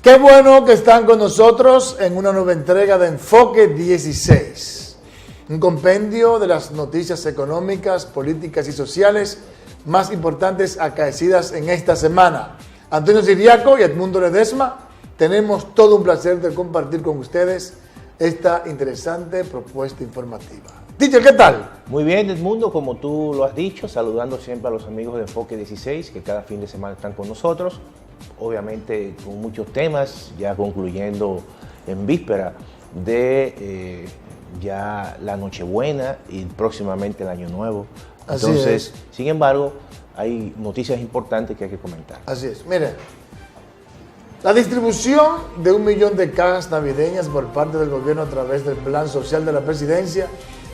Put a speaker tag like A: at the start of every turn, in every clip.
A: Qué bueno que están con nosotros en una nueva entrega de Enfoque 16, un compendio de las noticias económicas, políticas y sociales más importantes acaecidas en esta semana. Antonio Siriaco y Edmundo Ledesma, tenemos todo un placer de compartir con ustedes esta interesante propuesta informativa. Teacher, ¿qué tal?
B: Muy bien, Edmundo, como tú lo has dicho, saludando siempre a los amigos de Enfoque 16 que cada fin de semana están con nosotros, obviamente con muchos temas, ya concluyendo en víspera de ya la Nochebuena y próximamente el Año Nuevo. Entonces, sin embargo, hay noticias importantes que hay que comentar.
A: Así es, mire, la distribución de 1 millón de cajas navideñas por parte del gobierno a través del Plan Social de la Presidencia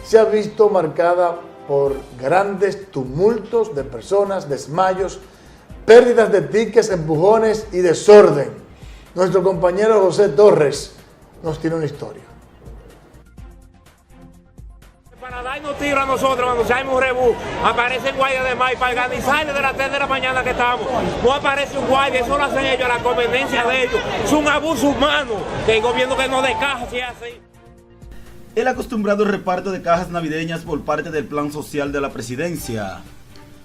A: se ha visto marcada por grandes tumultos de personas, desmayos, pérdidas de tickets, empujones y desorden. Nuestro compañero José Torres nos tiene una historia.
C: Para darnos tiro a nosotros cuando se hay un rebú, aparecen guardias de maíz para organizar desde las 3 de la mañana que estamos. No aparece un guardia, eso lo hacen ellos a la conveniencia de ellos. Es un abuso humano que el gobierno que no dé caja si hace.
D: El acostumbrado reparto de cajas navideñas por parte del Plan Social de la Presidencia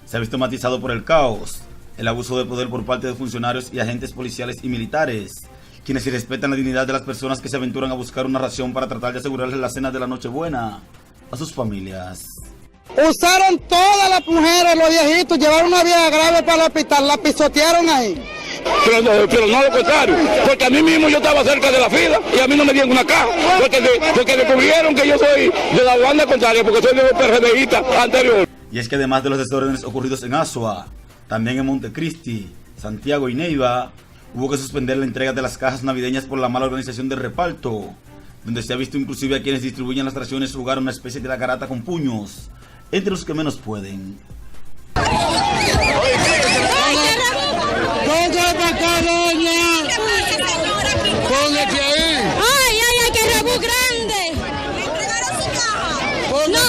D: se ha visto matizado por el caos, el abuso de poder por parte de funcionarios y agentes policiales y militares, quienes irrespetan la dignidad de las personas que se aventuran a buscar una ración para tratar de asegurarles la cena de la Nochebuena a sus familias.
E: Usaron todas las mujeres, los viejitos, llevaron una vieja grave para el hospital, la pisotearon ahí.
F: Pero no lo contrario, porque a mí mismo yo estaba cerca de la fila y a mí no me dieron una caja, porque descubrieron que yo soy de la banda contraria, porque soy de los PRDistas anterior.
D: Y es que además de los desórdenes ocurridos en Azua, también en Montecristi, Santiago y Neiva, hubo que suspender la entrega de las cajas navideñas por la mala organización del reparto, donde se ha visto inclusive a quienes distribuyen las raciones jugar una especie de garata con puños, entre los que menos pueden.
G: ¡Qué rebú grande! ¡No!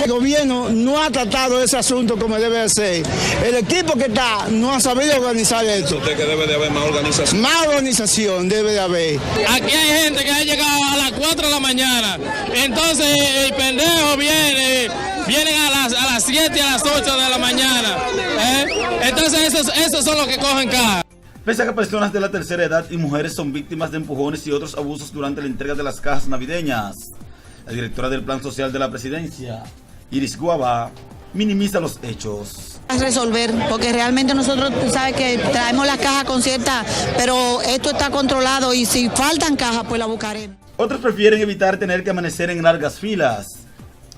E: El gobierno no ha tratado ese asunto como debe de ser. El equipo que está no ha sabido organizar esto.
F: ¿Usted que debe de haber más organización?
E: Más organización debe de haber.
H: Aquí hay gente que ha llegado a las 4 de la mañana. Entonces el pendejo vienen a las 7 y a las 8 de la mañana. Entonces esos son los que cogen caja.
D: Pese a que personas de la tercera edad y mujeres son víctimas de empujones y otros abusos durante la entrega de las cajas navideñas, la directora del Plan Social de la Presidencia, Iris Guava, minimiza los hechos.
G: A resolver, porque realmente nosotros, tú sabes que traemos las cajas con cierta, pero esto está controlado y si faltan cajas, pues la buscaremos.
D: Otros prefieren evitar tener que amanecer en largas filas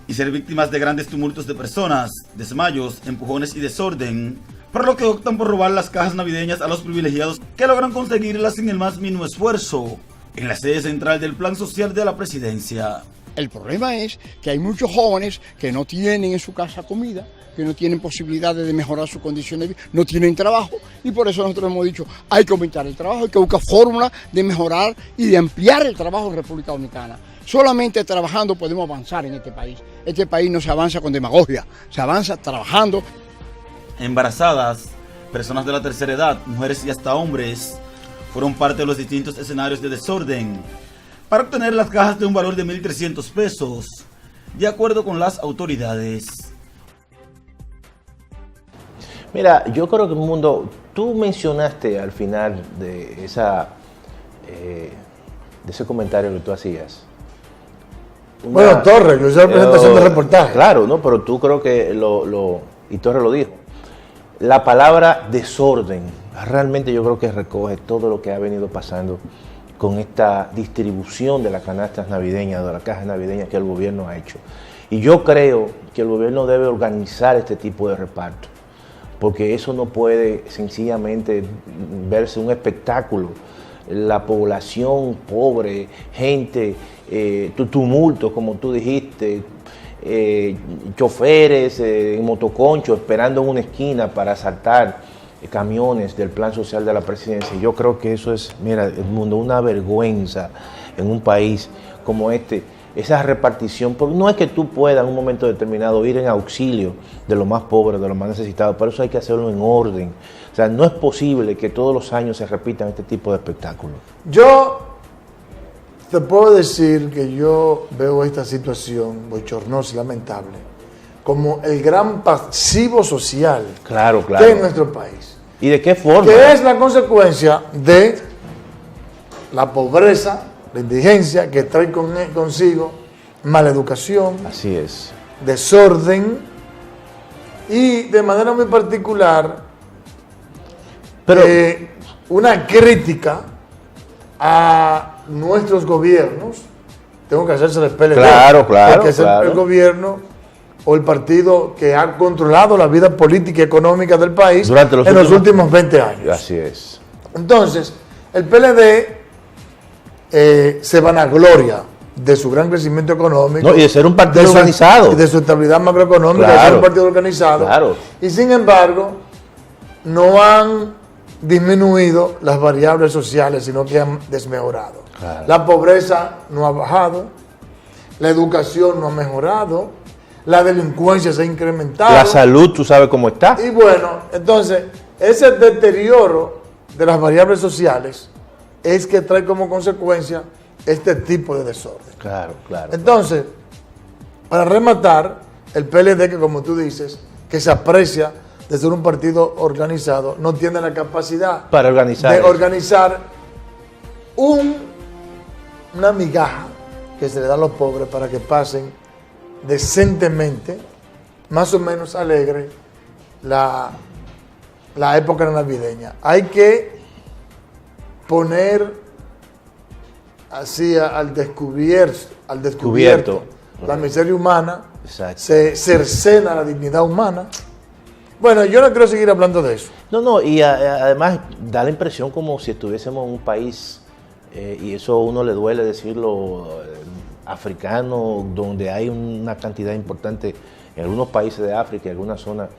D: y ser víctimas de grandes tumultos de personas, desmayos, empujones y desorden, por lo que optan por robar las cajas navideñas a los privilegiados que logran conseguirlas sin el más mínimo esfuerzo en la sede central del Plan Social de la Presidencia.
E: El problema es que hay muchos jóvenes que no tienen en su casa comida, que no tienen posibilidades de mejorar sus condiciones de vida, no tienen trabajo, y por eso nosotros hemos dicho, hay que aumentar el trabajo, hay que buscar fórmulas de mejorar y de ampliar el trabajo en República Dominicana. Solamente trabajando podemos avanzar en este país. Este país no se avanza con demagogia, se avanza trabajando.
D: Embarazadas, personas de la tercera edad, mujeres y hasta hombres fueron parte de los distintos escenarios de desorden para obtener las cajas de un valor de 1.300 pesos, de acuerdo con las autoridades.
B: Mira, yo creo que Mundo, tú mencionaste al final de ese comentario que tú hacías.
A: Bueno, Torres, lo hizo la presentación del reportaje.
B: Claro, no, pero tú creo que y Torres lo dijo. La palabra desorden, realmente yo creo que recoge todo lo que ha venido pasando con esta distribución de las canastas navideñas, de las cajas navideñas que el gobierno ha hecho. Y yo creo que el gobierno debe organizar este tipo de reparto, porque eso no puede sencillamente verse un espectáculo. La población pobre, gente, tumultos, como tú dijiste, choferes en motoconcho esperando en una esquina para asaltar camiones del Plan Social de la Presidencia. Yo creo que eso es, mira, Edmundo, una vergüenza en un país como este, esa repartición, porque no es que tú puedas en un momento determinado ir en auxilio de los más pobres, de los más necesitados, pero eso hay que hacerlo en orden. O sea, no es posible que todos los años se repitan este tipo de espectáculos.
A: Yo te puedo decir que yo veo esta situación bochornosa y lamentable como el gran pasivo social
B: Claro,
A: que
B: claro.
A: hay en nuestro país.
B: ¿Y de qué forma?
A: Que es la consecuencia de la pobreza, la indigencia que trae consigo mala educación,
B: Así es.
A: desorden y de manera muy particular
B: Pero,
A: una crítica a nuestros gobiernos. Tengo que hacerse el PLD.
B: Claro, claro,
A: Porque es
B: claro.
A: el gobierno o el partido que ha controlado la vida política y económica del país
B: Durante los
A: en los últimos 20 años.
B: así es.
A: Entonces, el PLD se vanagloria de su gran crecimiento económico.
B: No, y de ser un partido
A: su-
B: organizado.
A: y de su estabilidad macroeconómica, de ser
B: Claro.
A: un partido organizado.
B: Claro.
A: Y sin embargo, no han disminuido las variables sociales, sino que han desmejorado.
B: Claro.
A: La pobreza no ha bajado, la educación no ha mejorado, la delincuencia se ha incrementado.
B: La salud, tú sabes cómo está.
A: Y bueno, entonces, ese deterioro de las variables sociales es que trae como consecuencia este tipo de desorden.
B: Claro, claro.
A: Entonces, para rematar, el PLD, que como tú dices, que se aprecia de ser un partido organizado, no tiene la capacidad
B: Para organizar
A: de
B: eso.
A: organizar una migaja que se le da a los pobres para que pasen decentemente, más o menos alegre, la época navideña. Hay que poner así al descubierto la miseria humana,
B: Exacto.
A: se cercena la dignidad humana. Bueno, yo no quiero seguir hablando de eso.
B: No, y además da la impresión como si estuviésemos en un país, y eso a uno le duele decirlo, africano, donde hay una cantidad importante, en algunos países de África, en algunas zonas,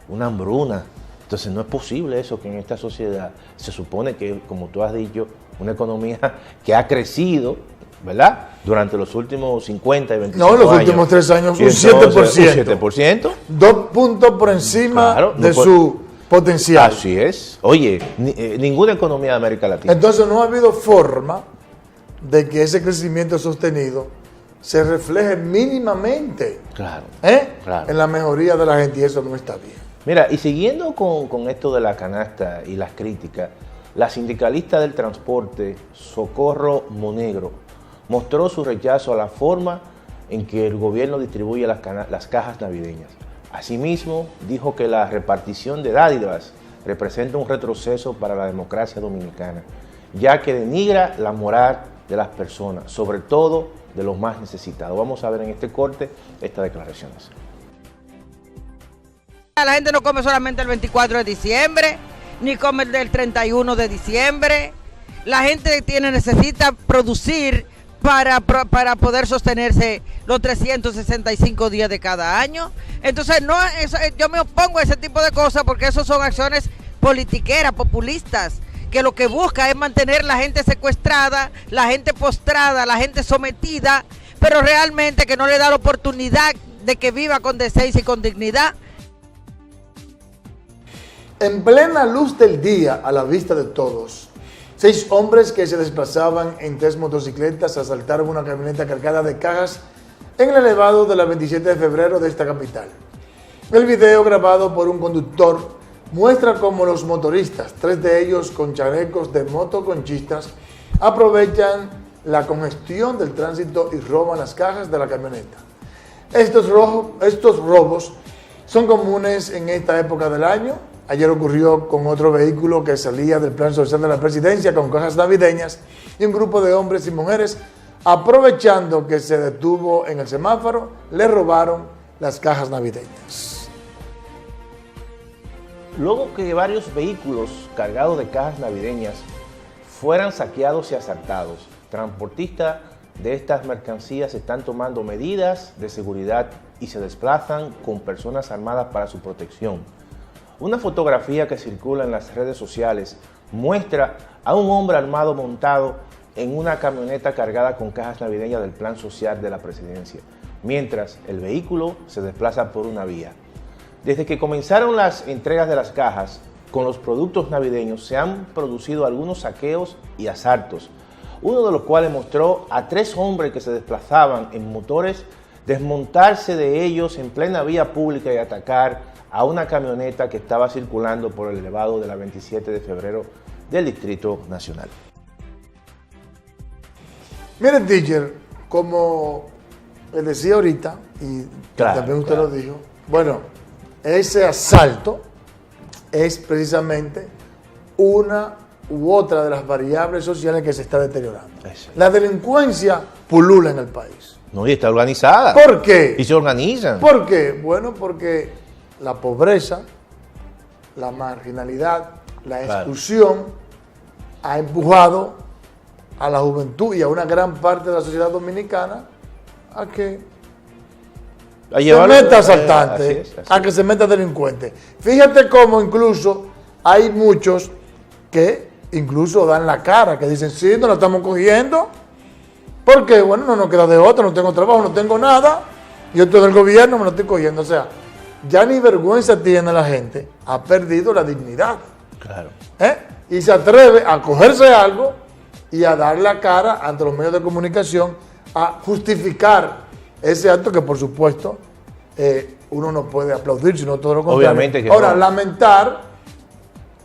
B: una hambruna. Entonces no es posible eso, que en esta sociedad se supone que, como tú has dicho, una economía que ha crecido, ¿verdad? Durante los últimos 50 y 25
A: No,
B: años.
A: los últimos 3 años,
B: Y
A: un
B: entonces,
A: 7%.
B: Un 7%.
A: 2 puntos por encima
B: Claro, no
A: de
B: puede-
A: su potencial.
B: Así es. Oye, ninguna economía de América Latina.
A: Entonces no ha habido forma de que ese crecimiento sostenido se refleje mínimamente
B: Claro. Claro.
A: en la mejoría de la gente, y eso no está bien.
B: Mira, y siguiendo con esto de la canasta y las críticas, la sindicalista del transporte, Socorro Monegro, mostró su rechazo a la forma en que el gobierno distribuye las cajas navideñas. Asimismo, dijo que la repartición de dádivas representa un retroceso para la democracia dominicana, ya que denigra la moral de las personas, sobre todo de los más necesitados. Vamos a ver en este corte estas declaraciones.
I: La gente no come solamente el 24 de diciembre, ni come el del 31 de diciembre. La gente necesita producir para poder sostenerse los 365 días de cada año. Entonces, yo me opongo a ese tipo de cosas porque eso son acciones politiqueras, populistas, que lo que busca es mantener la gente secuestrada, la gente postrada, la gente sometida, pero realmente que no le da la oportunidad de que viva con decencia y con dignidad.
A: En plena luz del día, a la vista de todos, 6 hombres que se desplazaban en 3 motocicletas asaltaron una camioneta cargada de cajas en el elevado de la 27 de febrero de esta capital. El video, grabado por un conductor, muestra cómo los motoristas, 3 de ellos con chalecos de motoconchistas, aprovechan la congestión del tránsito y roban las cajas de la camioneta. Estos robos son comunes en esta época del año. Ayer ocurrió con otro vehículo que salía del plan social de la presidencia con cajas navideñas y un grupo de hombres y mujeres, aprovechando que se detuvo en el semáforo, le robaron las cajas navideñas.
B: Luego que varios vehículos cargados de cajas navideñas fueran saqueados y asaltados, transportistas de estas mercancías están tomando medidas de seguridad y se desplazan con personas armadas para su protección. Una fotografía que circula en las redes sociales muestra a un hombre armado montado en una camioneta cargada con cajas navideñas del plan social de la presidencia, mientras el vehículo se desplaza por una vía. Desde que comenzaron las entregas de las cajas con los productos navideños, se han producido algunos saqueos y asaltos, uno de los cuales mostró a 3 hombres que se desplazaban en motores desmontarse de ellos en plena vía pública y atacar a una camioneta que estaba circulando por el elevado de la 27 de febrero del Distrito Nacional.
A: Miren, teacher, como les decía ahorita, y también usted lo dijo, bueno, ese asalto es precisamente una u otra de las variables sociales que se está deteriorando.
B: Eso.
A: La delincuencia pulula en el país.
B: No, y está organizada.
A: ¿Por qué?
B: Y se organizan.
A: ¿Por qué? Bueno, porque la pobreza, la marginalidad, la exclusión ha empujado a la juventud y a una gran parte de la sociedad dominicana a que se meta asaltante, a que se meta delincuente. Fíjate cómo incluso hay muchos que incluso dan la cara, que dicen, sí, no la estamos cogiendo, porque, bueno, no nos queda de otra, no tengo trabajo, no tengo nada, yo estoy del gobierno, me lo estoy cogiendo. O sea, ya ni vergüenza tiene la gente, ha perdido la dignidad.
B: Claro.
A: Y se atreve a cogerse algo y a dar la cara ante los medios de comunicación, a justificar ese acto que, por supuesto, uno no puede aplaudir, sino todo lo contrario.
B: Obviamente que
A: ahora,
B: no.
A: lamentar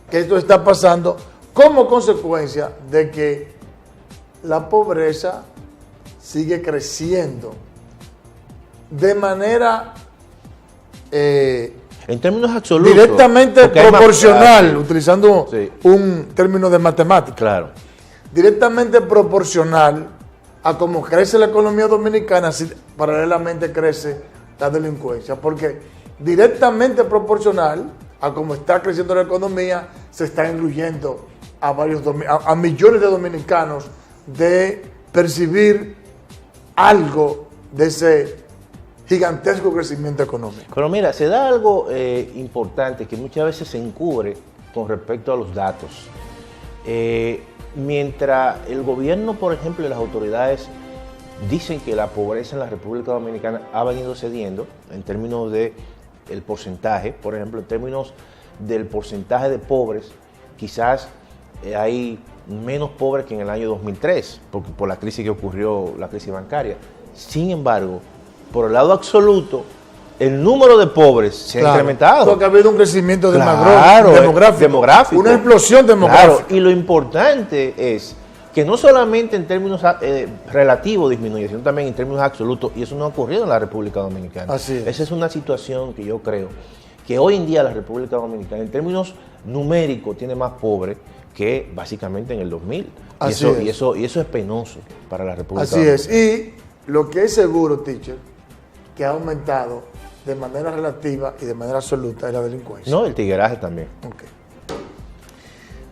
A: que esto está pasando como consecuencia de que la pobreza sigue creciendo de manera
B: en términos absolutos,
A: directamente proporcional, utilizando un término de matemática.
B: Claro.
A: Directamente proporcional a cómo crece la economía dominicana, así paralelamente crece la delincuencia, porque directamente proporcional a cómo está creciendo la economía, se está incluyendo a millones de dominicanos de percibir algo de ese gigantesco crecimiento económico.
B: Pero mira, se da algo importante que muchas veces se encubre con respecto a los datos. Mientras el gobierno, por ejemplo, y las autoridades dicen que la pobreza en la República Dominicana ha venido cediendo en términos de el porcentaje, por ejemplo, en términos del porcentaje de pobres, quizás hay menos pobres que en el año 2003, porque por la crisis que ocurrió, la crisis bancaria. Sin embargo, por el lado absoluto, el número de pobres se ha incrementado.
A: Porque ha habido un crecimiento
B: demográfico.
A: Una explosión demográfica.
B: Claro, y lo importante es que no solamente en términos relativos disminuye, sino también en términos absolutos, y eso no ha ocurrido en la República Dominicana.
A: Así es.
B: Esa es una situación que yo creo que hoy en día la República Dominicana, en términos numéricos, tiene más pobres que básicamente en el 2000. Y eso es penoso para la República Dominicana.
A: Así es. Y lo que es seguro, teacher, que ha aumentado de manera relativa y de manera absoluta es la delincuencia.
B: No, el tigueraje también.
A: Okay.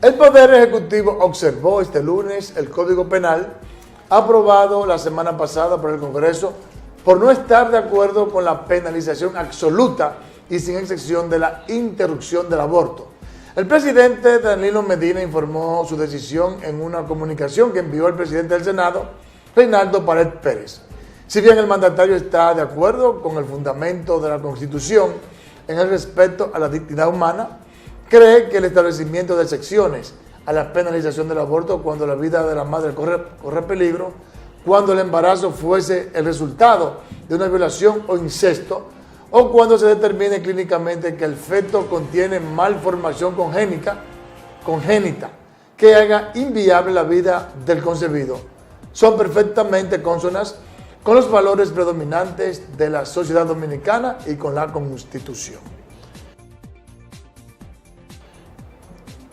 A: El Poder Ejecutivo observó este lunes el Código Penal aprobado la semana pasada por el Congreso por no estar de acuerdo con la penalización absoluta y sin excepción de la interrupción del aborto. El presidente Danilo Medina informó su decisión en una comunicación que envió el presidente del Senado, Reinaldo Pared Pérez. Si bien el mandatario está de acuerdo con el fundamento de la Constitución en el respeto a la dignidad humana, cree que el establecimiento de excepciones a la penalización del aborto cuando la vida de la madre corre peligro, cuando el embarazo fuese el resultado de una violación o incesto, o cuando se determine clínicamente que el feto contiene malformación congénita que haga inviable la vida del concebido, son perfectamente consonas con los valores predominantes de la sociedad dominicana y con la Constitución.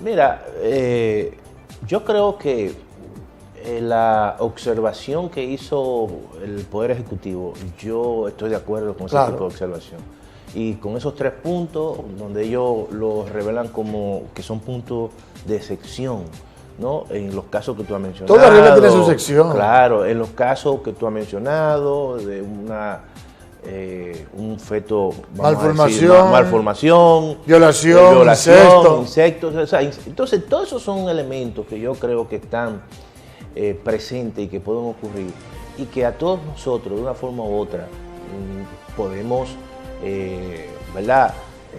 B: Mira, yo creo que la observación que hizo el Poder Ejecutivo, yo estoy de acuerdo con ese tipo de observación. Y con esos 3 puntos, donde ellos los revelan como que son puntos de excepción, ¿no? En los casos que tú has mencionado.
A: Toda regla tiene su sección.
B: Claro, en los casos que tú has mencionado, de un feto, malformación,
A: violación,
B: insectos. O sea, entonces, todos esos son elementos que yo creo que están presentes y que pueden ocurrir, y que a todos nosotros, de una forma u otra, podemos ¿verdad?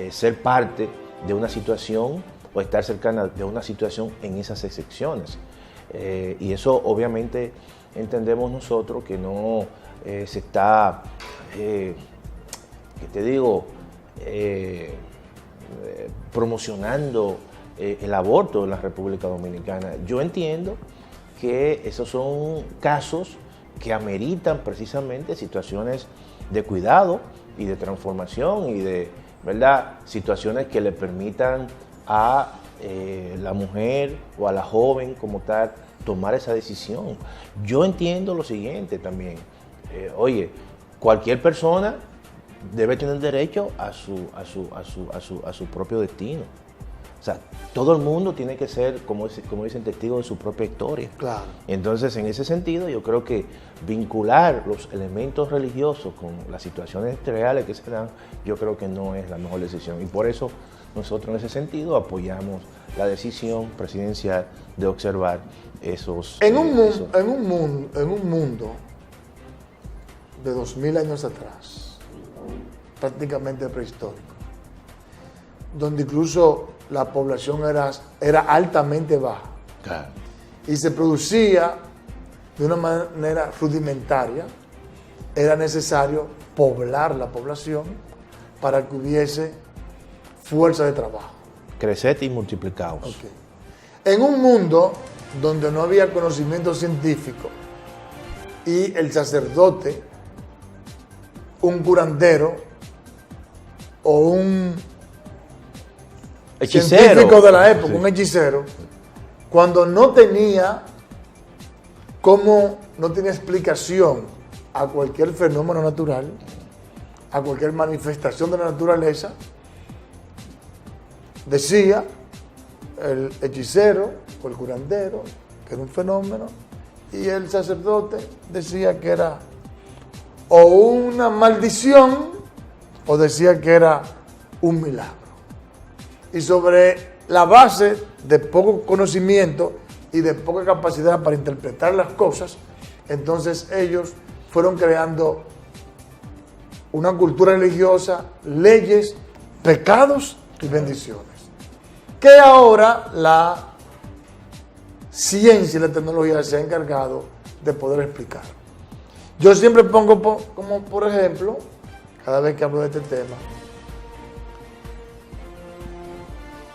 B: Ser parte de una situación o estar cercana de una situación en esas excepciones. Y eso obviamente entendemos nosotros que no se está, ¿qué te digo?, promocionando el aborto en la República Dominicana. Yo entiendo que esos son casos que ameritan precisamente situaciones de cuidado y de transformación y de, ¿verdad?, situaciones que le permitan a la mujer o a la joven como tal tomar esa decisión. Yo entiendo lo siguiente también, oye, cualquier persona debe tener derecho a su propio destino. O sea, todo el mundo tiene que ser, como dicen, testigo de su propia historia.
A: Claro.
B: Entonces, en ese sentido, yo creo que vincular los elementos religiosos con las situaciones reales que se dan, yo creo que no es la mejor decisión. Y por eso nosotros en ese sentido apoyamos la decisión presidencial de observar esos...
A: En un mundo de 2000 años atrás, prácticamente prehistórico, donde incluso la población era altamente baja,
B: Claro.
A: y se producía de una manera rudimentaria, era necesario poblar la población para que hubiese fuerza de trabajo.
B: Creced y multiplicaos.
A: Okay. En un mundo donde no había conocimiento científico y el sacerdote, un curandero o un
B: Hechicero.
A: científico de la época,
B: Sí.
A: un hechicero, cuando no tenía explicación a cualquier fenómeno natural, a cualquier manifestación de la naturaleza, decía el hechicero o el curandero que era un fenómeno, y el sacerdote decía que era o una maldición o decía que era un milagro. Y sobre la base de poco conocimiento y de poca capacidad para interpretar las cosas, entonces ellos fueron creando una cultura religiosa, leyes, pecados y bendiciones, que ahora la ciencia y la tecnología se ha encargado de poder explicar. Yo siempre pongo como por ejemplo, cada vez que hablo de este tema,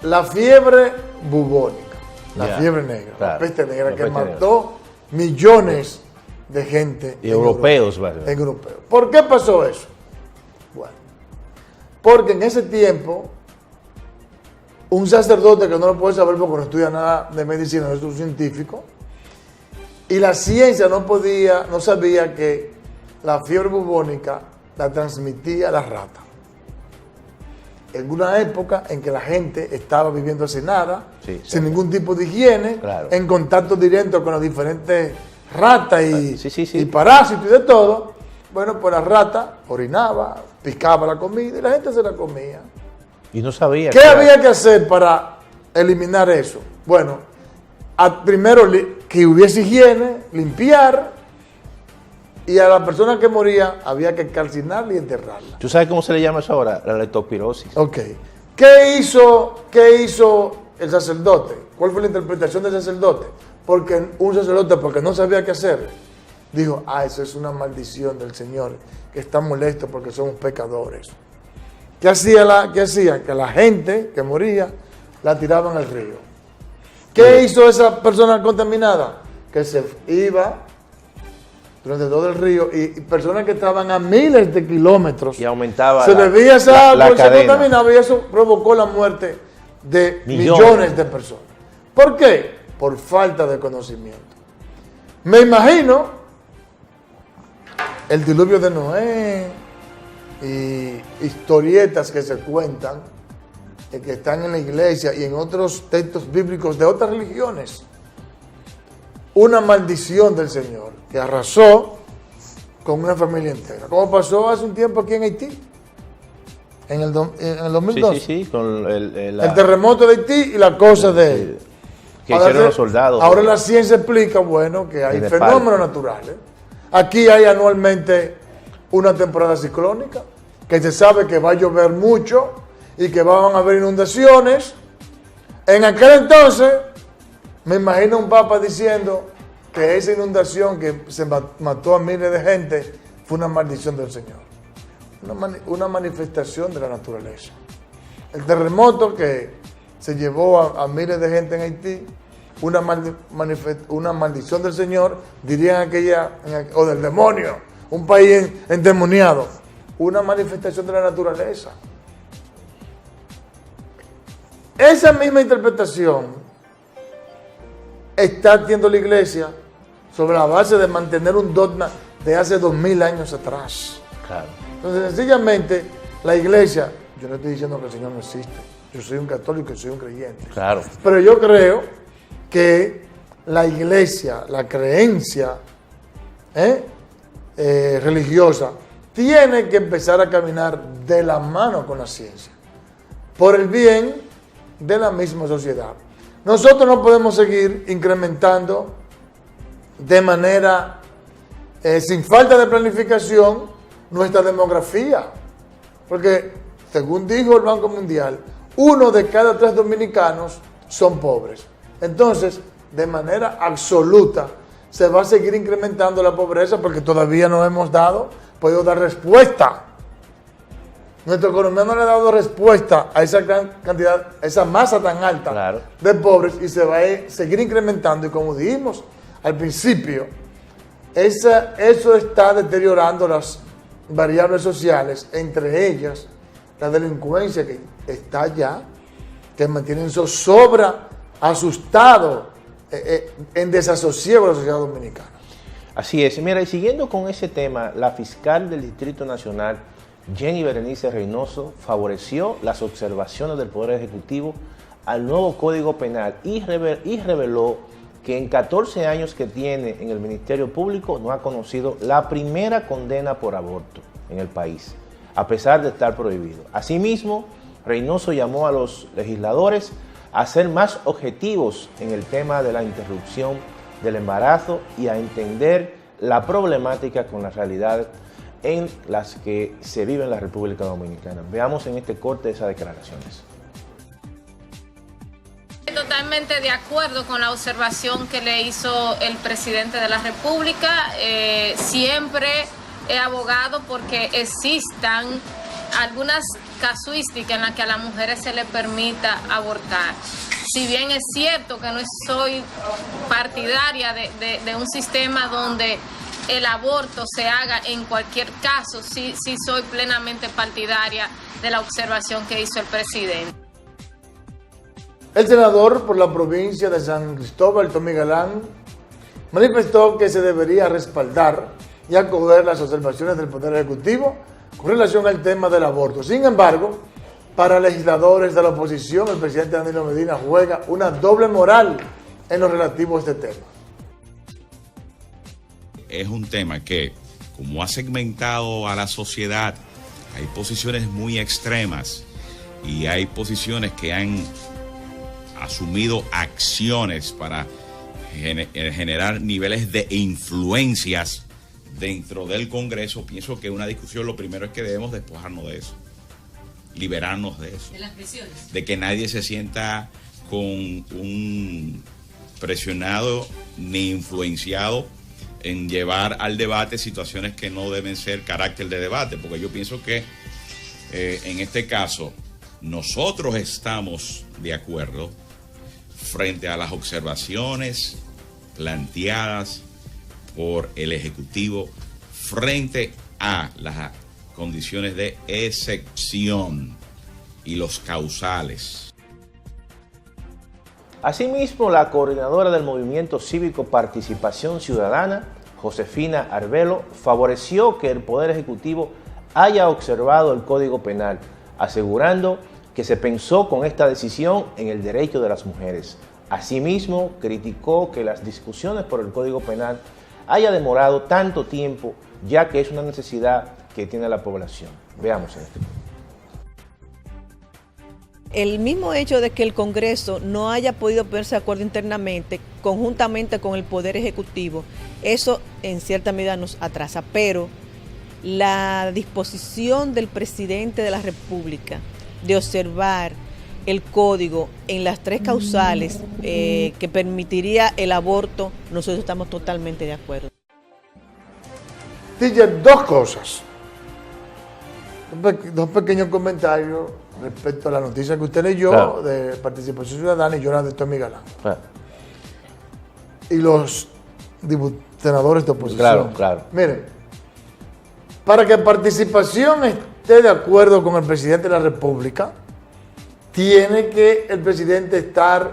A: la fiebre bubónica, la fiebre negra,
B: claro,
A: la peste negra,
B: la
A: que
B: peste
A: mató millones de gente
B: Y europeos,
A: en europeos. ¿Por qué pasó eso? Bueno, porque en ese tiempo un sacerdote, que no lo puede saber porque no estudia nada de medicina, no es un científico, y la ciencia no sabía que la fiebre bubónica la transmitía la rata. En una época en que la gente estaba viviendo hacinada, sin ningún tipo de higiene,
B: Claro.
A: en contacto directo con las diferentes ratas y,
B: Sí.
A: y parásitos y de todo, bueno, pues la rata orinaba, picaba la comida y la gente se la comía.
B: Y no sabía.
A: ¿Qué había que hacer para eliminar eso? Bueno, primero que hubiese higiene, limpiar, y a la persona que moría había que calcinarla y enterrarla.
B: ¿Tú sabes cómo se le llama eso ahora? La leptospirosis.
A: Ok. ¿Qué hizo el sacerdote? ¿Cuál fue la interpretación del sacerdote? Porque un sacerdote, porque no sabía qué hacer, dijo, eso es una maldición del Señor, que está molesto porque somos pecadores. ¿Qué hacía? Que la gente que moría la tiraban al río. ¿Qué hizo esa persona contaminada? Que se iba durante todo el río y personas que estaban a miles de kilómetros.
B: Y aumentaba
A: se bebía esa agua, se
B: cadena.
A: contaminaba y eso provocó la muerte de millones de personas. ¿Por qué? Por falta de conocimiento. Me imagino el diluvio de Noé y historietas que se cuentan, que están en la iglesia y en otros textos bíblicos de otras religiones. Una maldición del Señor que arrasó con una familia entera. Como pasó hace un tiempo aquí en Haití, en el 2012.
B: Sí, con
A: El terremoto de Haití y la cosa de...
B: que hicieron los soldados.
A: Ahora la ciencia explica, bueno, que hay
B: En
A: fenómenos naturales. Aquí hay anualmente una temporada ciclónica, que se sabe que va a llover mucho y que van a haber inundaciones. En aquel entonces, me imagino un papa diciendo que esa inundación que se mató a miles de gente fue una maldición del Señor, una manifestación de la naturaleza. El terremoto que se llevó a miles de gente en Haití, una maldición del Señor, dirían o del demonio, un país endemoniado, una manifestación de la naturaleza. Esa misma interpretación está haciendo la iglesia sobre la base de mantener un dogma de hace 2000 años atrás.
B: Claro.
A: Entonces, sencillamente, la iglesia, yo no estoy diciendo que el Señor no existe, yo soy un católico y soy un creyente.
B: Claro.
A: Pero yo creo que la iglesia, la creencia religiosa, tiene que empezar a caminar de la mano con la ciencia, por el bien de la misma sociedad. Nosotros no podemos seguir incrementando de manera, sin falta de planificación, nuestra demografía. Porque, según dijo el Banco Mundial, 1 de cada 3 dominicanos son pobres. Entonces, de manera absoluta, se va a seguir incrementando la pobreza porque todavía no hemos podido dar respuesta. Nuestra economía no le ha dado respuesta a esa gran cantidad, a esa masa tan alta de pobres, y se va a seguir incrementando. Y como dijimos al principio, eso está deteriorando las variables sociales, entre ellas la delincuencia que está allá, que mantiene zozobra, asustado, en desasosiego a la sociedad dominicana.
B: Así es. Mira, y siguiendo con ese tema, la fiscal del Distrito Nacional, Jenny Berenice Reynoso, favoreció las observaciones del Poder Ejecutivo al nuevo Código Penal y reveló que en 14 años que tiene en el Ministerio Público no ha conocido la primera condena por aborto en el país, a pesar de estar prohibido. Asimismo, Reynoso llamó a los legisladores a ser más objetivos en el tema de la interrupción del embarazo y a entender la problemática con la realidad en las que se vive en la República Dominicana. Veamos en este corte esas declaraciones.
J: Totalmente de acuerdo con la observación que le hizo el presidente de la República. Siempre he abogado porque existan algunas casuísticas en las que a las mujeres se les permita abortar. Si bien es cierto que no soy partidaria de un sistema donde el aborto se haga en cualquier caso, sí soy plenamente partidaria de la observación que hizo el presidente.
A: El senador por la provincia de San Cristóbal, Tommy Galán, manifestó que se debería respaldar y acoger las observaciones del Poder Ejecutivo con relación al tema del aborto. Sin embargo, para legisladores de la oposición, el presidente Danilo Medina juega una doble moral en lo relativo a este tema.
K: Es un tema que, como ha segmentado a la sociedad, hay posiciones muy extremas y hay posiciones que han asumido acciones para generar niveles de influencias dentro del Congreso. Pienso que una discusión, lo primero es que debemos despojarnos de eso, liberarnos de eso, de las presiones, de que nadie se sienta con un presionado ni influenciado en llevar al debate situaciones que no deben ser carácter de debate, porque yo pienso que en este caso nosotros estamos de acuerdo frente a las observaciones planteadas por el Ejecutivo frente a las condiciones de excepción y los causales.
B: Asimismo, la coordinadora del Movimiento Cívico Participación Ciudadana, Josefina Arbelo, favoreció que el Poder Ejecutivo haya observado el Código Penal, asegurando que se pensó con esta decisión en el derecho de las mujeres. Asimismo, criticó que las discusiones por el Código Penal haya demorado tanto tiempo, ya que es una necesidad que tiene la población. Veamos esto.
L: El mismo hecho de que el Congreso no haya podido ponerse de acuerdo internamente, conjuntamente con el Poder Ejecutivo, eso en cierta medida nos atrasa, pero la disposición del presidente de la República de observar el código en las 3 causales que permitiría el aborto, nosotros estamos totalmente de acuerdo.
A: Teacher, 2 cosas. Dos pequeños comentarios respecto a la noticia que usted leyó, claro, de Participación Ciudadana, y yo la de Tommy Galán. Claro. Y los senadores de oposición.
B: Claro, claro.
A: Miren, para que Participación esté de acuerdo con el presidente de la República, tiene que el presidente estar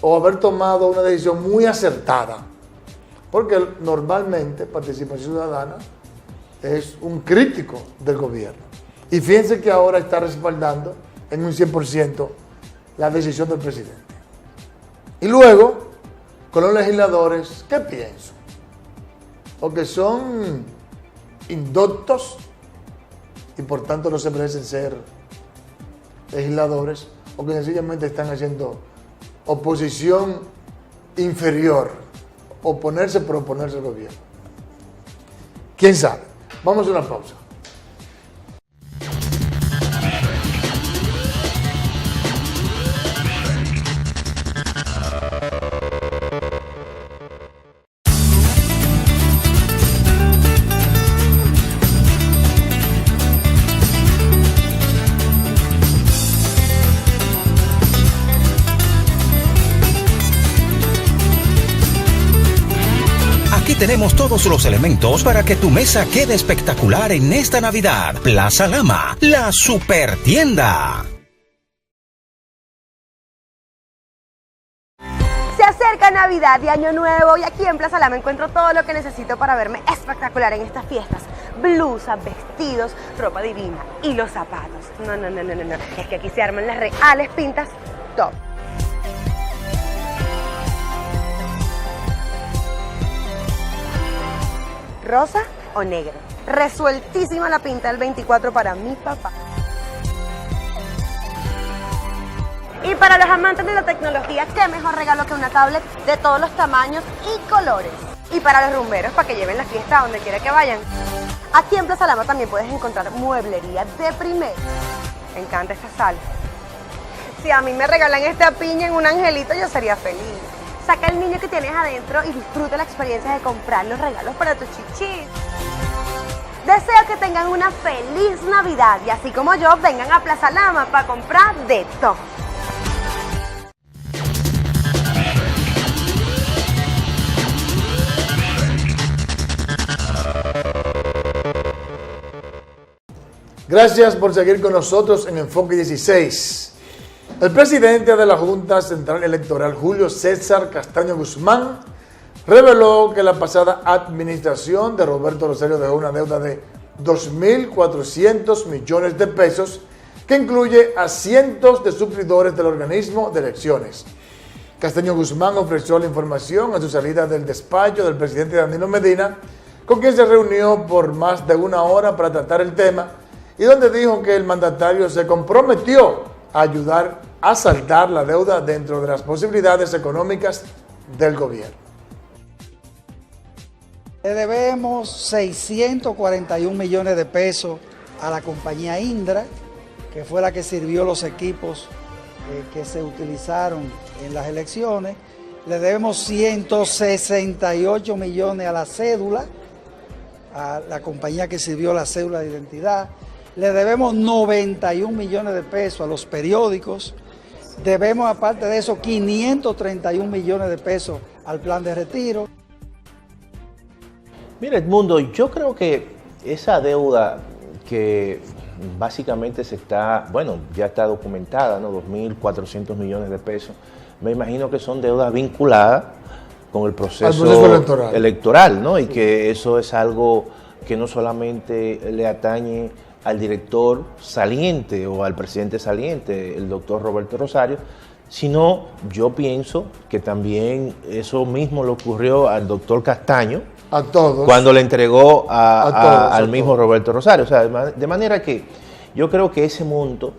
A: o haber tomado una decisión muy acertada. Porque normalmente Participación Ciudadana es un crítico del gobierno. Y fíjense que ahora está respaldando en un 100% la decisión del presidente. Y luego, con los legisladores, ¿qué pienso? O que son indoctos y por tanto no se merecen ser legisladores, o que sencillamente están haciendo oposición inferior, oponerse por oponerse al gobierno. ¿Quién sabe? Vamos a una pausa.
M: Tenemos todos los elementos para que tu mesa quede espectacular en esta Navidad. Plaza Lama, la super tienda.
N: Se acerca Navidad y Año Nuevo y aquí en Plaza Lama encuentro todo lo que necesito para verme espectacular en estas fiestas. Blusas, vestidos, ropa divina y los zapatos. No. Es que aquí se arman las reales pintas top. ¿Rosa o negro? Resueltísima la pinta del 24 para mi papá. Y para los amantes de la tecnología, qué mejor regalo que una tablet de todos los tamaños y colores. Y para los rumberos, para que lleven la fiesta a donde quiera que vayan. Aquí en Plaza Lama también puedes encontrar mueblería de primera. Me encanta esta sala. Si a mí me regalan esta piña en un angelito, yo sería feliz. Saca el niño que tienes adentro y disfruta la experiencia de comprar los regalos para tu chichis. Deseo que tengan una feliz Navidad y así como yo, vengan a Plaza Lama para comprar de todo.
A: Gracias por seguir con nosotros en Enfoque 16. El presidente de la Junta Central Electoral, Julio César Castaño Guzmán, reveló que la pasada administración de Roberto Rosario dejó una deuda de 2.400 millones de pesos que incluye a cientos de suplidores del organismo de elecciones. Castaño Guzmán ofreció la información a su salida del despacho del presidente Danilo Medina, con quien se reunió por más de 1 hora para tratar el tema y donde dijo que el mandatario se comprometió a ayudar a saldar la deuda dentro de las posibilidades económicas del gobierno.
O: Le debemos 641 millones de pesos a la compañía Indra, que fue la que sirvió los equipos que se utilizaron en las elecciones. Le debemos 168 millones a la cédula, a la compañía que sirvió la cédula de identidad. Le debemos 91 millones de pesos a los periódicos. Debemos, aparte de eso, 531 millones de pesos al plan de retiro.
B: Mira, Edmundo, yo creo que esa deuda que básicamente ya está documentada, ¿no? 2.400 millones de pesos, me imagino que son deudas vinculadas con el proceso electoral, ¿no? Y que eso es algo que no solamente le atañe al director saliente o al presidente saliente, el doctor Roberto Rosario, sino yo pienso que también eso mismo le ocurrió al doctor Castaño,
A: a todos,
B: cuando le entregó al mismo Roberto Rosario. O sea, de manera que yo creo que ese monto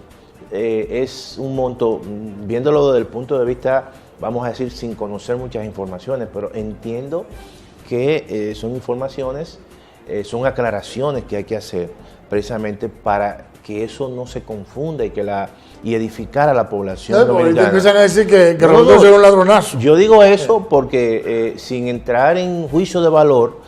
B: es un monto, viéndolo desde el punto de vista, vamos a decir, sin conocer muchas informaciones, pero entiendo que son informaciones, son aclaraciones que hay que hacer precisamente para que eso no se confunda y edificar a la población dominicana.
A: Empiezan a decir que Rodolfo era un ladronazo.
B: Yo digo eso porque sin entrar en juicio de valor,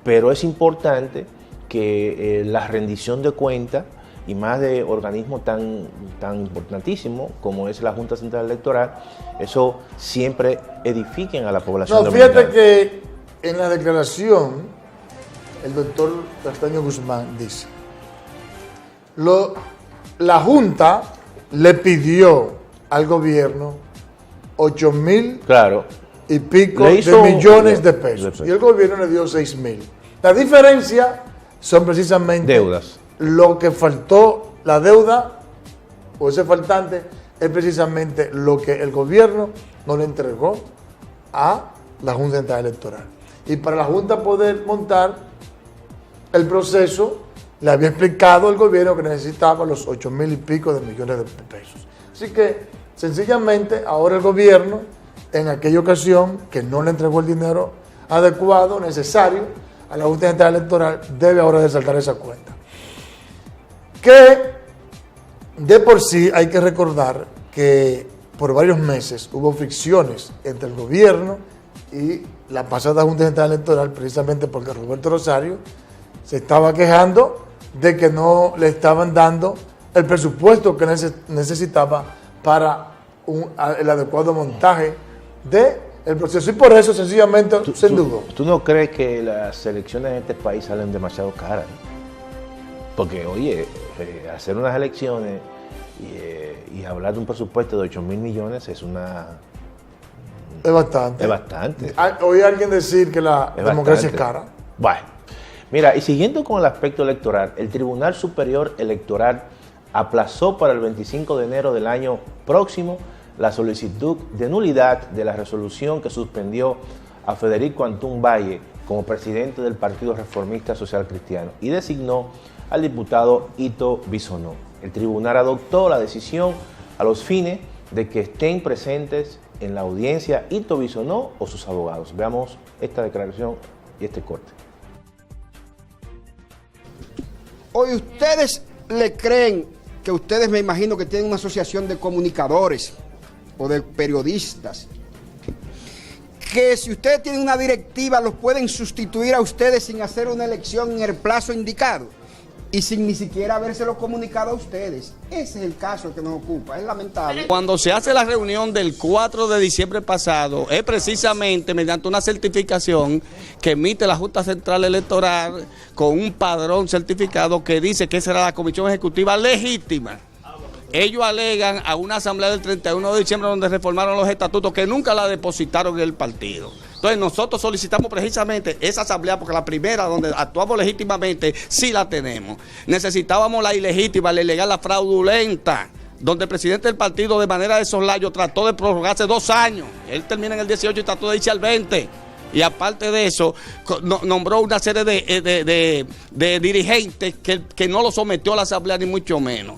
B: pero es importante que la rendición de cuentas y más de organismos tan importantísimos como es la Junta Central Electoral, eso siempre edifiquen a la población dominicana.
A: Fíjate que en la declaración el doctor Castaño Guzmán dice, la Junta le pidió al gobierno 8,000 y pico de millones de pesos y el gobierno le dio 6,000. La diferencia son precisamente
B: deudas.
A: Lo que faltó, la deuda o ese faltante es precisamente lo que el gobierno no le entregó a la Junta Central Electoral. Y para la Junta poder montar el proceso, le había explicado el gobierno que necesitaba los 8,000 y pico de millones de pesos. Así que, sencillamente, ahora el gobierno, en aquella ocasión que no le entregó el dinero adecuado, necesario, a la Junta Central Electoral, debe ahora de saltar esa cuenta. Que, de por sí, hay que recordar que por varios meses hubo fricciones entre el gobierno y la pasada Junta Central Electoral, precisamente porque Roberto Rosario se estaba quejando de que no le estaban dando el presupuesto que necesitaba para el adecuado montaje del proceso. Y por eso, sencillamente, se endeudó.
B: ¿Tú no crees que las elecciones en este país salen demasiado caras? Porque, oye, hacer unas elecciones y hablar de un presupuesto de 8,000 millones es
A: bastante.
B: Es bastante.
A: Oí a alguien decir que la democracia es cara.
B: Bueno, mira, y siguiendo con el aspecto electoral, el Tribunal Superior Electoral aplazó para el 25 de enero del año próximo la solicitud de nulidad de la resolución que suspendió a Federico Antún Valle como presidente del Partido Reformista Social Cristiano y designó al diputado Ito Bisonó. El tribunal adoptó la decisión a los fines de que estén presentes en la audiencia Ito Bisonó o sus abogados. Veamos esta declaración y este corte.
P: Hoy ustedes le creen que ustedes, me imagino que tienen una asociación de comunicadores o de periodistas, que si ustedes tienen una directiva los pueden sustituir a ustedes sin hacer una elección en el plazo indicado y sin ni siquiera habérselo comunicado a ustedes. Ese es el caso que nos ocupa, es lamentable.
Q: Cuando se hace la reunión del 4 de diciembre pasado, es precisamente mediante una certificación que emite la Junta Central Electoral con un padrón certificado que dice que esa era la comisión ejecutiva legítima. Ellos alegan a una asamblea del 31 de diciembre donde reformaron los estatutos que nunca la depositaron en el partido. Entonces nosotros solicitamos precisamente esa asamblea porque la primera donde actuamos legítimamente sí la tenemos. Necesitábamos la ilegítima, la ilegal, la fraudulenta, donde el presidente del partido de manera de soslayo trató de prorrogarse 2 años. Él termina en el 18 y trató de irse al 20. Y aparte de eso, nombró una serie de dirigentes que no lo sometió a la asamblea ni mucho menos.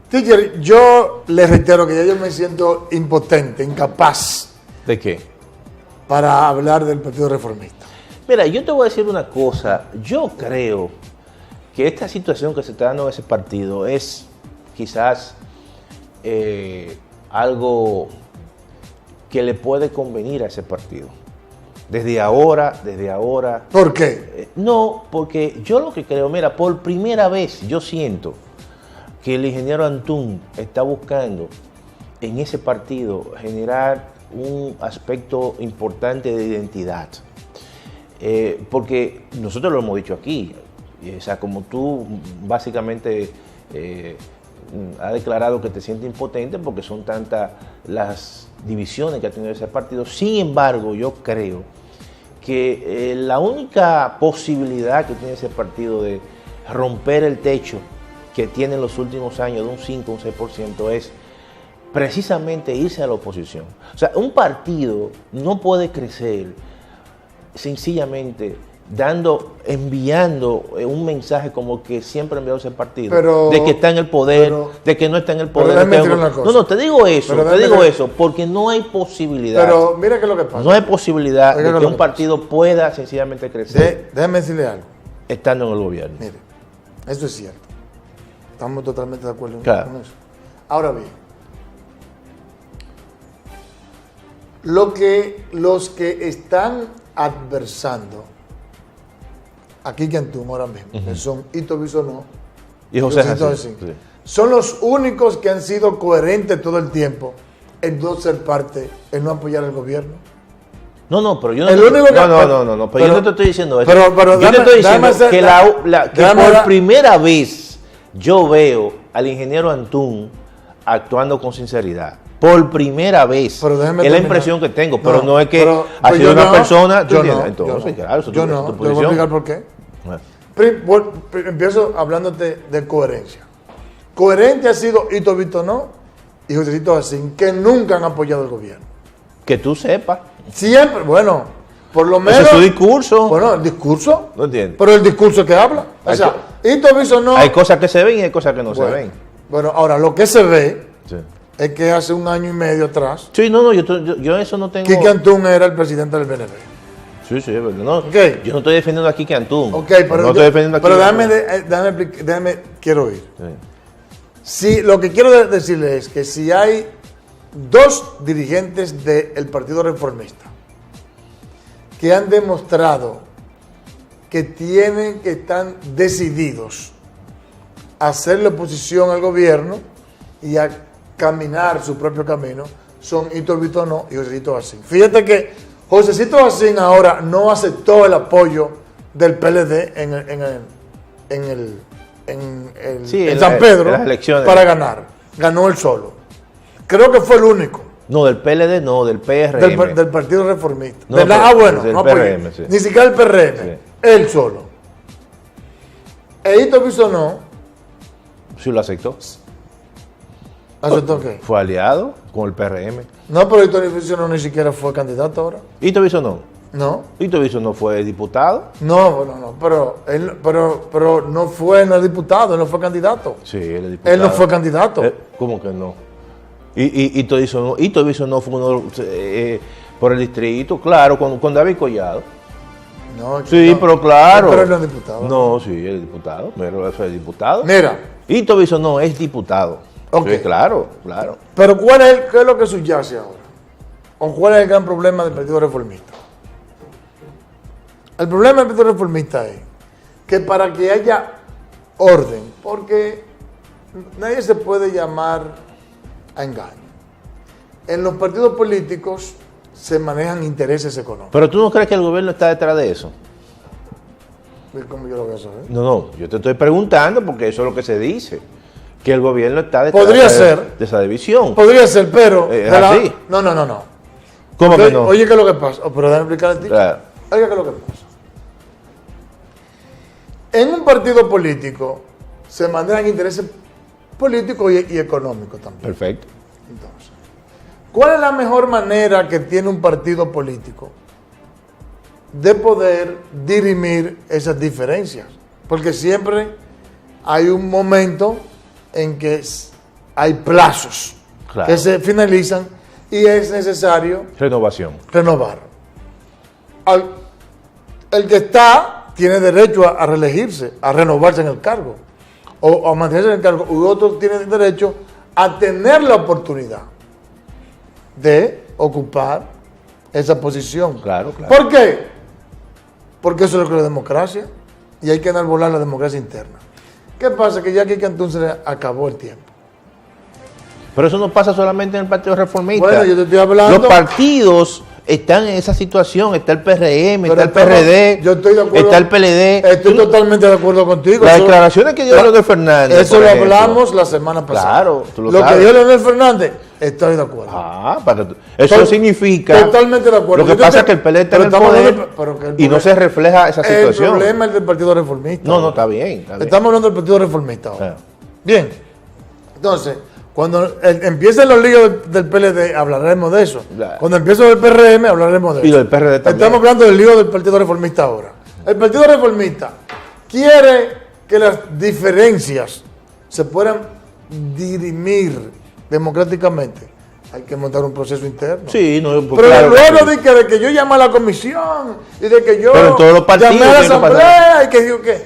A: Teacher, yo les reitero que ya yo me siento impotente, incapaz.
B: ¿De qué?
A: Para hablar del Partido Reformista.
B: Mira, yo te voy a decir una cosa. Yo creo que esta situación que se está dando en ese partido es quizás algo que le puede convenir a ese partido. Desde ahora.
A: ¿Por qué?
B: No, porque yo lo que creo, mira, por primera vez yo siento que el ingeniero Antún está buscando en ese partido generar un aspecto importante de identidad. Porque nosotros lo hemos dicho aquí, o sea, como tú básicamente has declarado que te sientes impotente porque son tantas las divisiones que ha tenido ese partido. Sin embargo, yo creo que la única posibilidad que tiene ese partido de romper el techo que tiene en los últimos años de un 5, un 6% es precisamente irse a la oposición. O sea, un partido no puede crecer sencillamente enviando un mensaje como que siempre ha enviado ese partido,
A: pero,
B: de que está en el poder, de que no está en el poder. No, te digo eso, porque no hay posibilidad.
A: Pero mira qué es lo que pasa.
B: No hay posibilidad de que un partido pueda sencillamente crecer.
A: Déjame decirle algo.
B: Estando en el gobierno.
A: Mire, eso es cierto. Estamos totalmente de acuerdo con eso. Ahora bien, los que están adversando aquí que Antún ahora mismo, que son Ito Bisonó
B: y José Jacinto,
A: son los únicos que han sido coherentes todo el tiempo en no ser parte, en no apoyar al gobierno.
B: No, pero yo
A: yo
B: no te estoy diciendo eso. Yo te estoy diciendo que por primera vez yo veo al ingeniero Antún actuando con sinceridad. Por primera vez. Es la impresión que tengo, pero no es que ha sido una persona.
A: Yo no. Te voy a explicar por qué. Empiezo hablándote de coherencia. Coherente ha sido Ito Bisonó y José Jacinto, que nunca han apoyado el gobierno.
B: Que tú sepas.
A: Siempre, bueno, por lo menos.
B: ¿Ese es su discurso?
A: Bueno, el discurso.
B: No entiendo.
A: Pero el discurso que habla. O sea, Ito Bisonó.
B: Hay cosas que se ven y hay cosas que no se ven.
A: Bueno, ahora, lo que se ve es que hace 1 año y medio atrás.
B: Sí, yo eso no tengo.
A: Quique Antún era el presidente del BNB.
B: Sí, es verdad. No, yo no estoy defendiendo a Quique Antún.
A: Pero déjame, quiero oír. Sí, lo que quiero decirle es que si hay 2 dirigentes del Partido Reformista que han demostrado que están decididos a hacerle oposición al gobierno y a caminar su propio camino, son Ito Bisonó y José Jacinto. Fíjate que José Jacinto ahora no aceptó el apoyo del PLD en San Pedro para ganar. Ganó él solo. Creo que fue el único.
B: No, del PLD no, del PRM.
A: Del Partido Reformista.
B: No, del PRM,
A: sí. Ni siquiera el PRM. Sí. Él solo. Ito Bisonó.
B: Sí, lo aceptó.
A: ¿Aceptó qué?
B: Fue aliado con el PRM.
A: No, pero Ito Bisonó ni siquiera fue candidato ahora.
B: ¿Ito Bisonó?
A: No.
B: ¿Ito Bisonó fue diputado?
A: No, pero no fue diputado, él no fue candidato.
B: Sí, él es diputado.
A: Él no fue candidato.
B: ¿Cómo que no? Ito Bisonó fue uno por el distrito, claro, con David Collado.
A: No,
B: sí, pero claro.
A: Pero él no es diputado.
B: No, sí, él es diputado. Pero él es diputado.
A: Mira.
B: Ito Bisonó es diputado.
A: Okay.
B: Sí, claro.
A: Pero qué es lo que subyace ahora? ¿O cuál es el gran problema del Partido Reformista? El problema del Partido Reformista es que para que haya orden, porque nadie se puede llamar a engaño. En los partidos políticos se manejan intereses económicos.
B: ¿Pero tú no crees que el gobierno está detrás de eso?
A: ¿Cómo yo lo voy a saber?
B: No, yo te estoy preguntando porque eso es lo que se dice. Que el gobierno está detrás de esa división.
A: Podría ser, pero...
B: así.
A: No.
B: ¿Cómo que no?
A: Oye, ¿qué es lo que pasa? Pero déjame explicar a ti.
B: Claro.
A: Oye, ¿qué es lo que pasa? En un partido político se manejan intereses políticos y económicos también.
B: Perfecto.
A: Entonces, ¿cuál es la mejor manera que tiene un partido político de poder dirimir esas diferencias? Porque siempre hay un momento en que hay plazos que se finalizan y es necesario renovar. El que está tiene derecho a reelegirse, a renovarse en el cargo o a mantenerse en el cargo, y otros tienen derecho a tener la oportunidad de ocupar esa posición.
B: Claro.
A: ¿Por qué? Porque eso es lo que es la democracia y hay que enarbolar la democracia interna. ¿Qué pasa? Que ya aquí que entonces le acabó el tiempo.
B: Pero eso no pasa solamente en el Partido Reformista.
A: Bueno, yo te estoy hablando.
B: Los partidos están en esa situación. Está el PRM, está el PRD,
A: yo estoy de acuerdo,
B: está el PLD.
A: Estoy totalmente de acuerdo contigo.
B: Las declaraciones que dio Leonel Fernández.
A: Eso lo hablamos la semana pasada.
B: Claro, tú lo sabes.
A: Que dio Leonel Fernández, estoy de acuerdo.
B: Eso significa.
A: Totalmente de acuerdo.
B: Lo que pasa es que el PLD está en el poder y no se refleja esa situación.
A: El problema es del Partido Reformista.
B: No, está bien.
A: Estamos hablando del Partido Reformista ahora. Bien. Entonces, cuando empiecen los líos del PLD, hablaremos de eso. Cuando empiece el PRM, hablaremos de eso.
B: Y del PRD también.
A: Estamos hablando del lío del Partido Reformista ahora. El Partido Reformista quiere que las diferencias se puedan dirimir democráticamente. Hay que montar un proceso interno.
B: Sí, no,
A: pero
B: claro,
A: luego de que yo llamé a la comisión y de que yo
B: llamé
A: a la asamblea y que digo que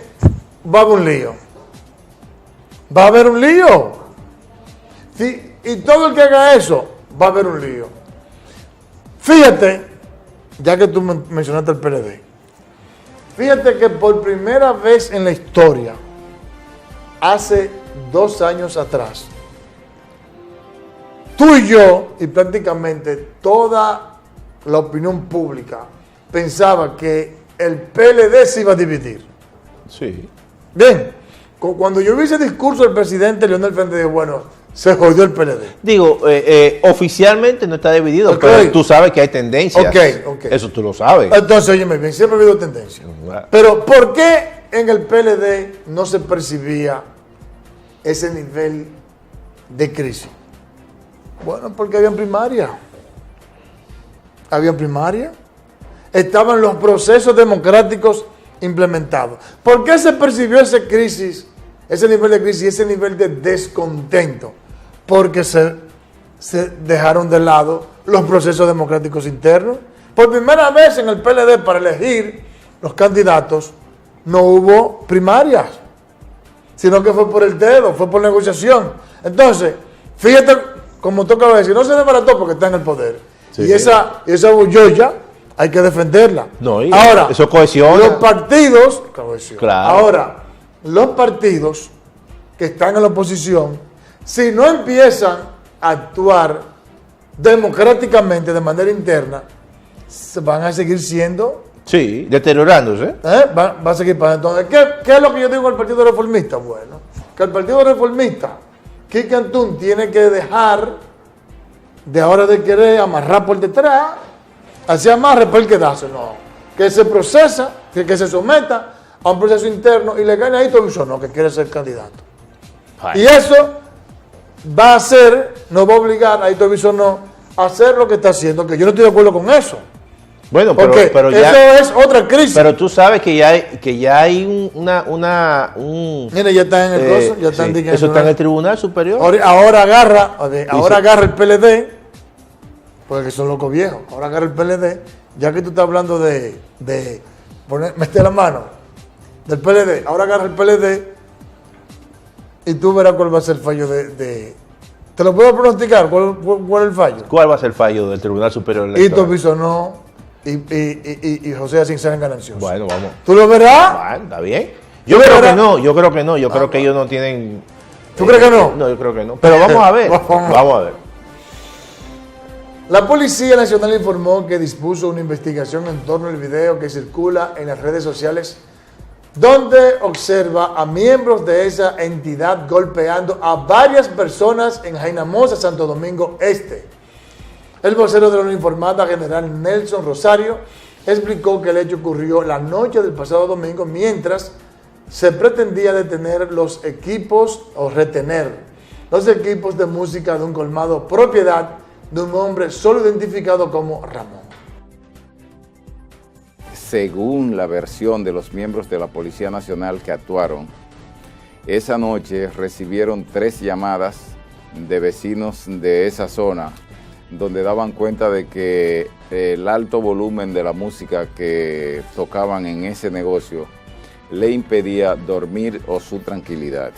A: va a haber un lío. Va a haber un lío. Sí, y todo el que haga eso va a haber un lío. Fíjate, ya que tú mencionaste el PLD, fíjate que por primera vez en la historia, hace 2 años atrás, tú y yo, y prácticamente toda la opinión pública, pensaba que el PLD se iba a dividir.
B: Sí.
A: Bien, cuando yo vi ese discurso del presidente Leonel Fernández, bueno, se jodió el PLD.
B: Digo, oficialmente no está dividido, pero tú sabes que hay tendencias. Eso tú lo sabes.
A: Entonces, óyeme bien, siempre ha habido tendencias. Pero, ¿por qué en el PLD no se percibía ese nivel de crisis? Bueno, porque había primaria. Había primaria. Estaban los procesos democráticos implementados. ¿Por qué se percibió esa crisis, ese nivel de crisis y ese nivel de descontento? Porque se dejaron de lado los procesos democráticos internos. Por primera vez en el PLD, para elegir los candidatos, no hubo primarias, sino que fue por el dedo, fue por negociación. Entonces, fíjate, como toca decir, no se desbarató porque está en el poder. Sí, y esa bulloya hay que defenderla.
B: No,
A: ahora,
B: eso cohesiona.
A: Los partidos,
B: claro.
A: Ahora, los partidos que están en la oposición, si no empiezan a actuar democráticamente de manera interna, van a seguir siendo...
B: Sí, deteriorándose.
A: Va a seguir pasando. Entonces, ¿qué es lo que yo digo al Partido Reformista? Bueno, que el Partido Reformista, Kike Antún, tiene que dejar de ahora de querer amarrar por detrás, así amarre para el quedarse, no. Que se procesa, que se someta a un proceso interno y le gane ahí todo eso, no, que quiere ser candidato. Ay. Y eso va a hacer, no va a obligar a Hito Bisonó a hacer lo que está haciendo, que yo no estoy de acuerdo con eso.
B: Bueno, pero
A: ya, eso es otra crisis.
B: Pero tú sabes que ya hay
A: Mira, ya está en el coso, ya están
B: eso está en el Tribunal Superior.
A: Ahora agarra el PLD, porque son locos viejos. Ahora agarra el PLD, ya que tú estás hablando de meter la mano del PLD. Ahora agarra el PLD y tú verás cuál va a ser el fallo de ¿Te lo puedo pronosticar? ¿Cuál es el fallo?
B: ¿Cuál va a ser el fallo del Tribunal Superior Electoral?
A: Hito Bisonó y José Asín serán gananciosos.
B: Bueno, vamos.
A: ¿Tú lo verás?
B: Bueno, está bien. Yo creo que no. Yo creo que ellos no tienen...
A: ¿Tú crees que no?
B: No, yo creo que no. Pero vamos a ver. Vamos a ver.
A: La Policía Nacional informó que dispuso una investigación en torno al video que circula en las redes sociales donde observa a miembros de esa entidad golpeando a varias personas en Jainamosa, Santo Domingo Este. El vocero de la uniformada, general Nelson Rosario, explicó que el hecho ocurrió la noche del pasado domingo mientras se pretendía retener los equipos de música de un colmado propiedad de un hombre solo identificado como Ramón.
R: Según la versión de los miembros de la Policía Nacional que actuaron, esa noche recibieron 3 llamadas de vecinos de esa zona donde daban cuenta de que el alto volumen de la música que tocaban en ese negocio le impedía dormir o su tranquilidad.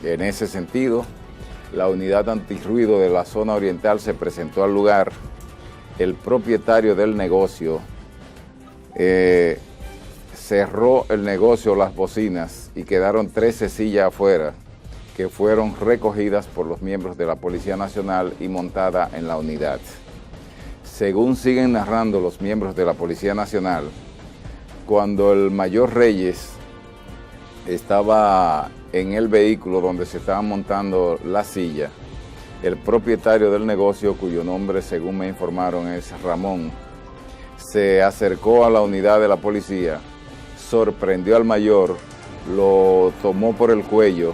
R: En ese sentido, la unidad antirruido de la zona oriental se presentó al lugar. El propietario del negocio cerró el negocio, las bocinas, y quedaron 13 sillas afuera que fueron recogidas por los miembros de la Policía Nacional y montada en la unidad. Según siguen narrando los miembros de la Policía Nacional, cuando el mayor Reyes estaba en el vehículo donde se estaban montando la silla, el propietario del negocio, cuyo nombre según me informaron es Ramón, se acercó a la unidad de la policía, sorprendió al mayor, lo tomó por el cuello,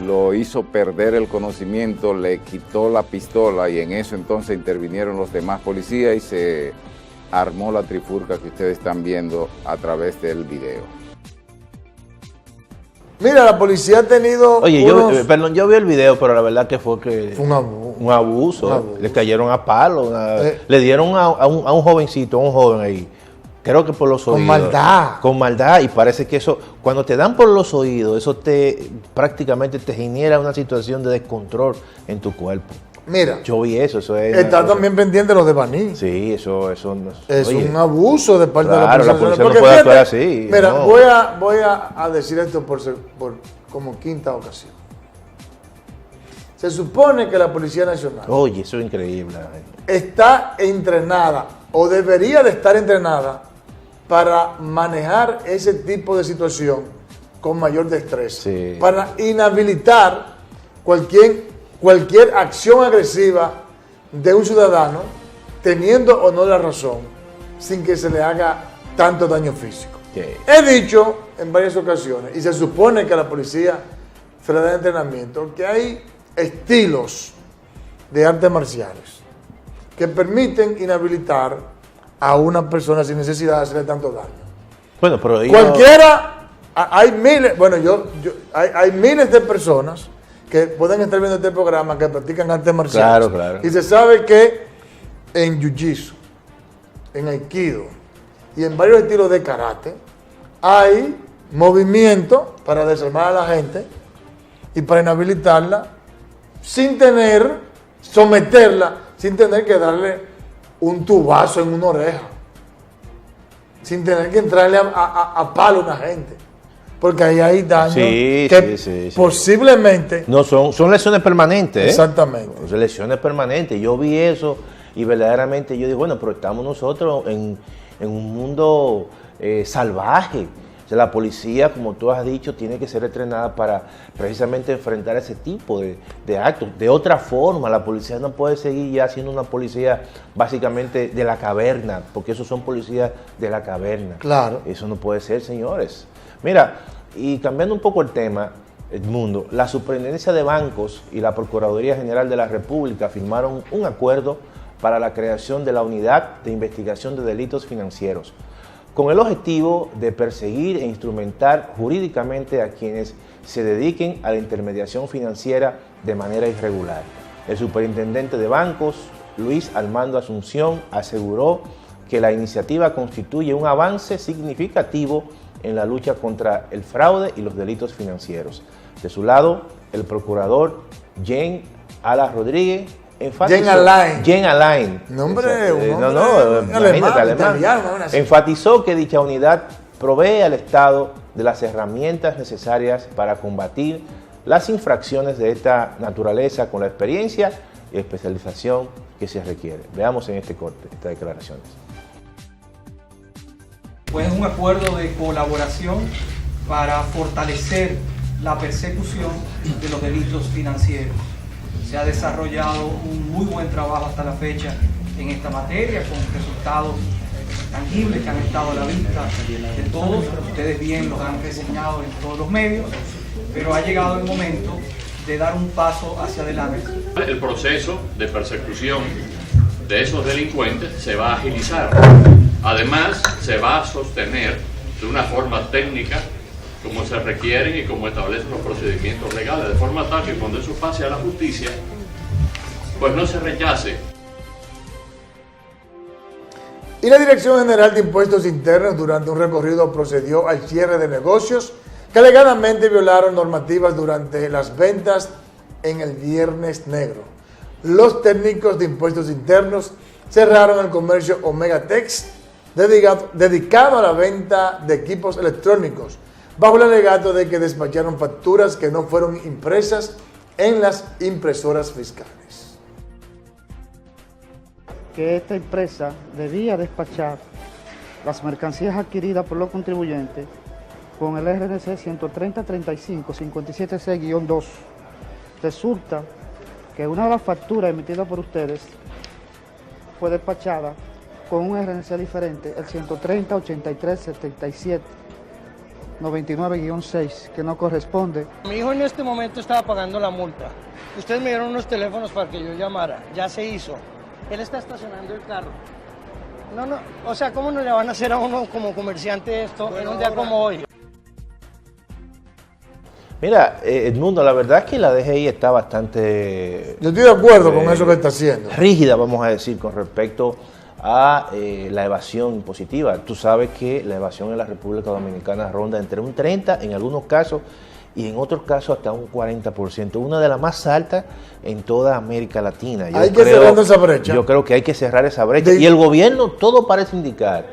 R: lo hizo perder el conocimiento, le quitó la pistola y en eso entonces intervinieron los demás policías y se armó la trifulca que ustedes están viendo a través del video.
A: Mira, la policía ha tenido.
B: Oye, yo vi el video, pero la verdad que fue que. Un abuso. Le cayeron a palo. Le dieron a un jovencito, a un joven ahí. Creo que por los oídos.
A: Con maldad.
B: Con maldad. Y parece que eso, cuando te dan por los oídos, eso prácticamente te genera una situación de descontrol en tu cuerpo.
A: Mira.
B: Yo vi eso.
A: Está también pendiente de los de Baní.
B: Sí, eso no
A: es un abuso de parte de la policía.
B: La policía no puede actuar así.
A: Mira, voy a decir esto por como quinta ocasión. Se supone que la Policía Nacional.
B: Oye, eso es increíble.
A: Está entrenada o debería de estar entrenada para manejar ese tipo de situación con mayor destreza.
B: Sí.
A: Para inhabilitar cualquier acción agresiva de un ciudadano, teniendo o no la razón, sin que se le haga tanto daño físico.
B: Sí.
A: He dicho en varias ocasiones, y se supone que a la policía se le da entrenamiento, que hay estilos de artes marciales que permiten inhabilitar a una persona sin necesidad de hacerle tanto daño.
B: Bueno, pero
A: cualquiera, hay miles, hay miles de personas que pueden estar viendo este programa que practican artes marciales.
B: Claro.
A: Y se sabe que en jiu-jitsu, en aikido y en varios estilos de karate hay movimiento para desarmar a la gente y para inhabilitarla someterla sin tener que darle un tubazo en una oreja, sin tener que entrarle a palo a una gente. Porque ahí hay daños que posiblemente...
B: No, son lesiones permanentes.
A: Exactamente.
B: Son lesiones permanentes. Yo vi eso y verdaderamente yo digo, bueno, pero estamos nosotros en un mundo salvaje. O sea, la policía, como tú has dicho, tiene que ser entrenada para precisamente enfrentar ese tipo de actos. De otra forma, la policía no puede seguir ya siendo una policía básicamente de la caverna, porque esos son policías de la caverna.
A: Claro.
B: Eso no puede ser, señores. Mira, y cambiando un poco el tema, Edmundo, la Superintendencia de Bancos y la Procuraduría General de la República firmaron un acuerdo para la creación de la Unidad de Investigación de Delitos Financieros, con el objetivo de perseguir e instrumentar jurídicamente a quienes se dediquen a la intermediación financiera de manera irregular. El superintendente de bancos, Luis Armando Asunción, aseguró que la iniciativa constituye un avance significativo en la lucha contra el fraude y los delitos financieros. De su lado, el procurador Jean Ala Rodríguez enfatizó que dicha unidad provee al Estado de las herramientas necesarias para combatir las infracciones de esta naturaleza con la experiencia y especialización que se requiere. Veamos en este corte estas declaraciones.
S: Pues un acuerdo de colaboración para fortalecer la persecución de los delitos financieros. Se ha desarrollado un muy buen trabajo hasta la fecha en esta materia, con resultados tangibles que han estado a la vista de todos. Ustedes bien los han reseñado en todos los medios, pero ha llegado el momento de dar un paso hacia adelante.
T: El proceso de persecución de esos delincuentes se va a agilizar. Además, se va a sostener de una forma técnica como se requieren y como establecen los procedimientos legales, de forma tal que cuando eso pase a la justicia, pues no se rechace.
A: Y la Dirección General de Impuestos Internos durante un recorrido procedió al cierre de negocios que alegadamente violaron normativas durante las ventas en el Viernes Negro. Los técnicos de impuestos internos cerraron el comercio Omegatex dedicado a la venta de equipos electrónicos, bajo el alegato de que despacharon facturas que no fueron impresas en las impresoras fiscales.
U: Que esta empresa debía despachar las mercancías adquiridas por los contribuyentes con el RNC 130-35-57C-2. Resulta que una de las facturas emitidas por ustedes fue despachada con un RNC diferente, el 130-83-77. 99-6, que no corresponde.
V: Mi hijo en este momento estaba pagando la multa. Ustedes me dieron unos teléfonos para que yo llamara. Ya se hizo. Él está estacionando el carro. No, o sea, ¿cómo no le van a hacer a uno como comerciante esto en un día como hoy?
B: Mira, Edmundo, la verdad es que la DGI está bastante...
A: Yo estoy de acuerdo con eso que está haciendo.
B: Rígida, vamos a decir, con respecto a la evasión impositiva. Tú sabes que la evasión en la República Dominicana ronda entre un 30% en algunos casos y en otros casos hasta un 40%, una de las más altas en toda América Latina.
A: Hay que cerrar esa brecha.
B: Yo creo que hay que cerrar esa brecha. Y el gobierno, todo parece indicar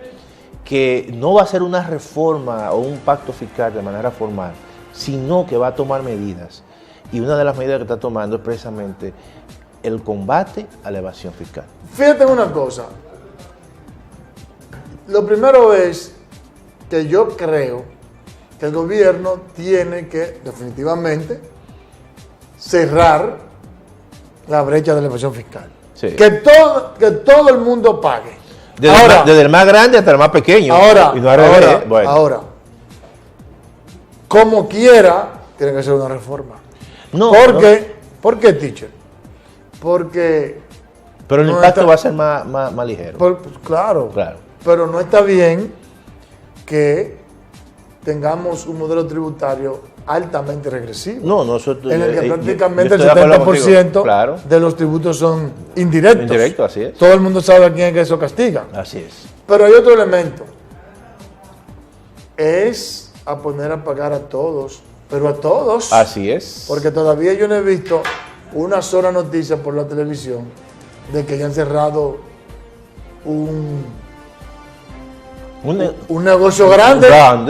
B: que no va a ser una reforma o un pacto fiscal de manera formal, sino que va a tomar medidas. Y una de las medidas que está tomando es precisamente el combate a la evasión fiscal.
A: Fíjate en una cosa. Lo primero es que yo creo que el gobierno tiene que definitivamente cerrar la brecha de la evasión fiscal.
B: Sí.
A: Que todo el mundo pague.
B: Desde el más grande hasta el más pequeño. Ahora,
A: como quiera, tiene que ser una reforma. ¿Por qué, teacher? Porque...
B: Pero el impacto va a ser más ligero.
A: Claro. Pero no está bien que tengamos un modelo tributario altamente regresivo. En el que prácticamente el 70% de los tributos son indirectos.
B: Indirecto, así es.
A: Todo el mundo sabe a quién es que eso castiga.
B: Así es.
A: Pero hay otro elemento. Es a poner a pagar a todos, pero a todos.
B: Así es.
A: Porque todavía yo no he visto una sola noticia por la televisión de que hayan cerrado un negocio grande,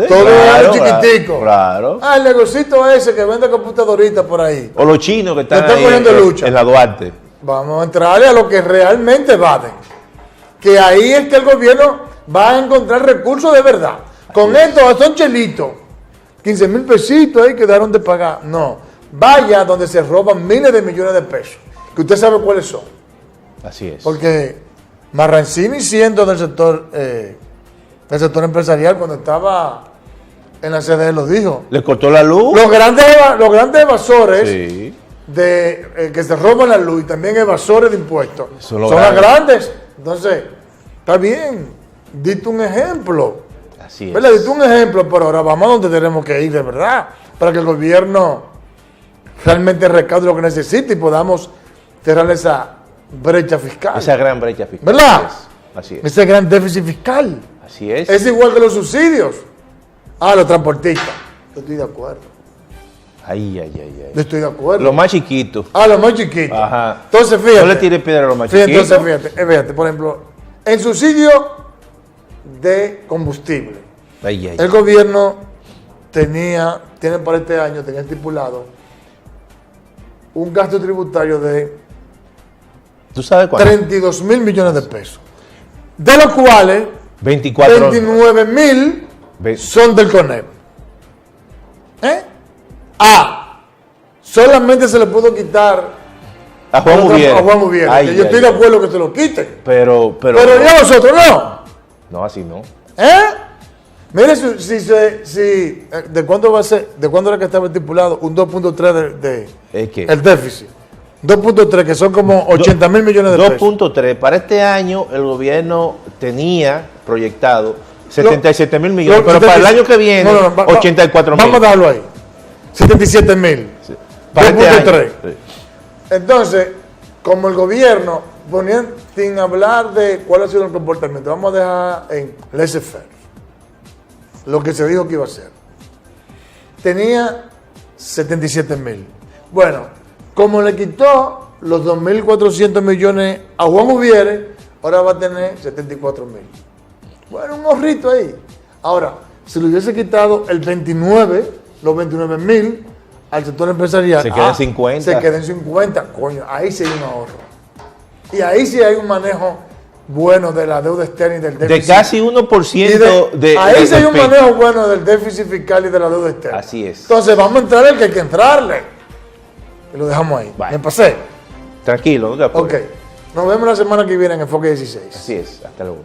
A: todo es chiquitico.
B: Claro.
A: El negocito ese que vende computadoritas por ahí.
B: O los chinos que están
A: ahí
B: en la Duarte.
A: Vamos a entrarle a lo que realmente evaden. Que ahí es que el gobierno va a encontrar recursos de verdad. Con esto son chelitos. 15,000 pesitos ahí quedaron de pagar. No. Vaya donde se roban miles de millones de pesos. Que usted sabe cuáles son.
B: Así es.
A: Porque Marrancini, siendo del sector empresarial, cuando estaba en la CDE, lo dijo.
B: Le cortó la luz.
A: Los grandes evasores que se roban la luz y también evasores de impuestos son las grandes. Entonces, está bien. Dite un ejemplo.
B: Así es.
A: ¿Verdad? Dite un ejemplo, pero ahora vamos a donde tenemos que ir de verdad. Para que el gobierno realmente recaude lo que necesita y podamos cerrar esa brecha fiscal.
B: Esa gran brecha fiscal.
A: ¿Verdad?
B: Así es.
A: Ese gran déficit fiscal.
B: Así es.
A: Es igual que los subsidios. Los transportistas. Yo estoy de acuerdo. Yo estoy de acuerdo.
B: Los más chiquitos.
A: Los más chiquitos.
B: Ajá.
A: Entonces, fíjate.
B: No le tires piedra a los más chiquitos.
A: Entonces, fíjate, por ejemplo, en subsidio de combustible. El gobierno tiene para este año, tenía estipulado un gasto tributario de
B: ¿tú sabes cuánto?
A: 32,000 millones de pesos. De los cuales 29,000 son del CONEP. Solamente se le pudo quitar
B: a Juan
A: Ubiere. Que yo estoy de acuerdo que se lo quiten.
B: Pero
A: ya nosotros no.
B: No, así no.
A: Mire, ¿de cuándo va a ser? ¿De cuándo era que estaba estipulado? Un 2.3 de el déficit. 2.3, que son como 80,000 millones de pesos.
B: 2.3. Para este año el gobierno tenía proyectado 77,000 millones, pero para el año que viene 84,000.
A: Vamos a darlo ahí. 77,000.
B: Sí. Para
A: 2.3. Sí. Entonces, como el gobierno ponía, sin hablar de cuál ha sido el comportamiento, vamos a dejar en laissez-faire lo que se dijo que iba a hacer. Tenía 77,000. Bueno, como le quitó los 2.400 millones a Juan Ubiere, ahora va a tener 74,000. Bueno, un ahorrito ahí. Ahora, si le hubiese quitado los 29,000 al sector empresarial,
B: se queda en 50.
A: Se queda en 50. Coño, ahí sí hay un ahorro. Y ahí sí hay un manejo bueno de la deuda externa y del déficit.
B: De casi 1%
A: ahí sí hay un manejo bueno del déficit fiscal y de la deuda externa.
B: Así es.
A: Entonces vamos a entrar el que hay que entrarle. Y lo dejamos ahí.
B: Vale.
A: Me pasé.
B: Tranquilo, no te apures.
A: Ok. Nos vemos la semana que viene en Enfoque 16.
B: Así es. Hasta luego.